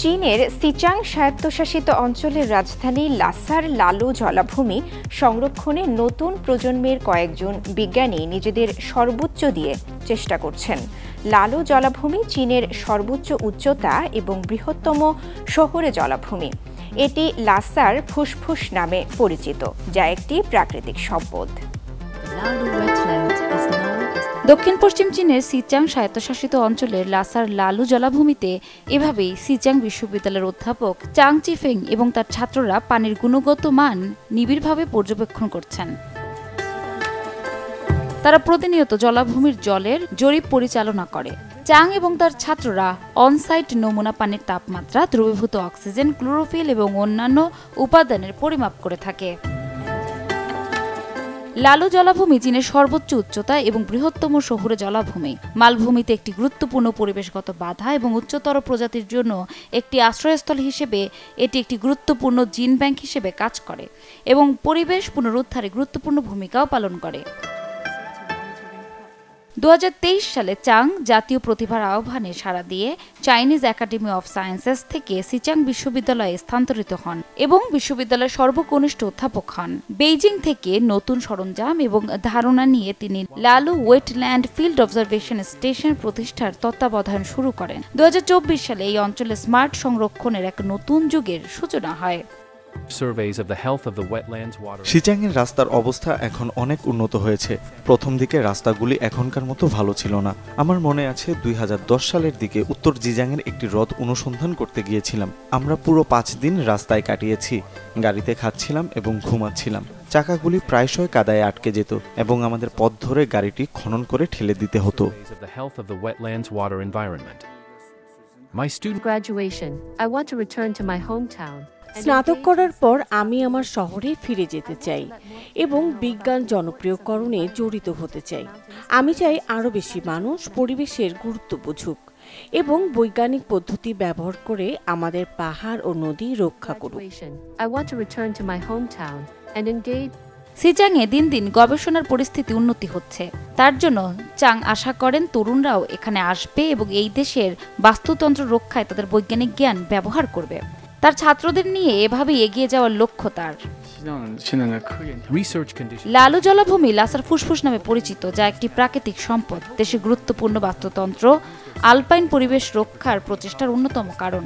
চীনের সিচাং স্বায়ত্তশাসিত অঞ্চলের রাজধানী লাসার লালু জলাভূমি সংরক্ষণে নতুন প্রজন্মের কয়েকজন বিজ্ঞানী নিজেদের সর্বোচ্চ দিয়ে চেষ্টা করছেন। লালু জলাভূমি চীনের সর্বোচ্চ উচ্চতা এবং বৃহত্তম শহুরে জলাভূমি। এটি লাসার ফুসফুস নামে পরিচিত, যা একটি প্রাকৃতিক সম্পদ। দক্ষিণ পশ্চিম চীনের সিচাং স্বায়ত্তশাসিত অঞ্চলের লাসার লালু জলাভূমিতে এভাবেই সিচাং বিশ্ববিদ্যালয়ের অধ্যাপক চাং চিফেং এবং তার ছাত্ররা পানির গুণগত মান নিবিড়ভাবে পর্যবেক্ষণ করছেন। তারা প্রতিনিয়ত জলাভূমির জলের জরিপ পরিচালনা করে। চাং এবং তার ছাত্ররা অনসাইট নমুনা পানির তাপমাত্রা, দ্রবীভূত অক্সিজেন, ক্লোরোফিল এবং অন্যান্য উপাদানের পরিমাপ করে থাকে। লালু জলাভূমি চীনের সর্বোচ্চ উচ্চতা এবং বৃহত্তম শহুরে জলাভূমি। মালভূমিতে একটি গুরুত্বপূর্ণ পরিবেশগত বাধা এবং উচ্চতর প্রজাতির জন্য একটি আশ্রয়স্থল হিসেবে এটি একটি গুরুত্বপূর্ণ জিন ব্যাংক হিসেবে কাজ করে এবং পরিবেশ পুনরুদ্ধারে গুরুত্বপূর্ণ ভূমিকাও পালন করে। 2023 সালে চাং জাতীয় প্রতিভার আহ্বানে সাড়া দিয়ে চাইনিজ একাডেমি অফ সায়েন্সেস থেকে সিচাং বিশ্ববিদ্যালয়ে স্থানান্তরিত হন এবং বিশ্ববিদ্যালয়ের সর্বকনিষ্ঠ অধ্যাপক হন। বেইজিং থেকে নতুন সরঞ্জাম এবং ধারণা নিয়ে তিনি Lalu wetland field observation station প্রতিষ্ঠার তত্ত্বাবধান শুরু করেন। 2024 সালে এই অঞ্চলে স্মার্ট সংরক্ষণের এক নতুন যুগের সূচনা হয়। সিচাংয়ের রাস্তার অবস্থা এখন অনেক উন্নত হয়েছে। প্রথম দিকে রাস্তাগুলি এখনকার মতো ভালো ছিল না। আমার মনে আছে 2010 সালের দিকে উত্তর জিজাংয়ের একটি হ্রদ অনুসন্ধান করতে গিয়েছিলাম। আমরা পুরো 5 দিন রাস্তায় কাটিয়েছি। গাড়িতে খাচ্ছিলাম এবং ঘুমাচ্ছিলাম। চাকাগুলি প্রায়শই কাদায় আটকে যেত এবং আমাদের পথ ধরে গাড়িটি খনন করে ঠেলে দিতে হতো। স্নাতক করার পর আমি আমার শহরে ফিরে যেতে চাই এবং বিজ্ঞান জনপ্রিয়করণে জড়িত হতে চাই। আমি চাই আরও বেশি মানুষ পরিবেশের গুরুত্ব বুঝুক এবং বৈজ্ঞানিক পদ্ধতি ব্যবহার করে আমাদের পাহাড় ও নদী রক্ষা করুক। সিচাংয়ে দিন দিন গবেষণার পরিস্থিতি উন্নতি হচ্ছে। তার জন্য চাং আশা করেন তরুণরাও এখানে আসবে এবং এই দেশের বাস্তুতন্ত্র রক্ষায় তাদের বৈজ্ঞানিক জ্ঞান ব্যবহার করবে। তার ছাত্রদের নিয়ে এভাবে এগিয়ে যাওয়ার লক্ষ্য তার। লালু জলাভূমি লাসার ফুসফুস নামে পরিচিত, যা একটি প্রাকৃতিক সম্পদ। দেশের গুরুত্বপূর্ণ বাস্তুতন্ত্র আলপাইন পরিবেশ রক্ষার প্রচেষ্টার অন্যতম কারণ।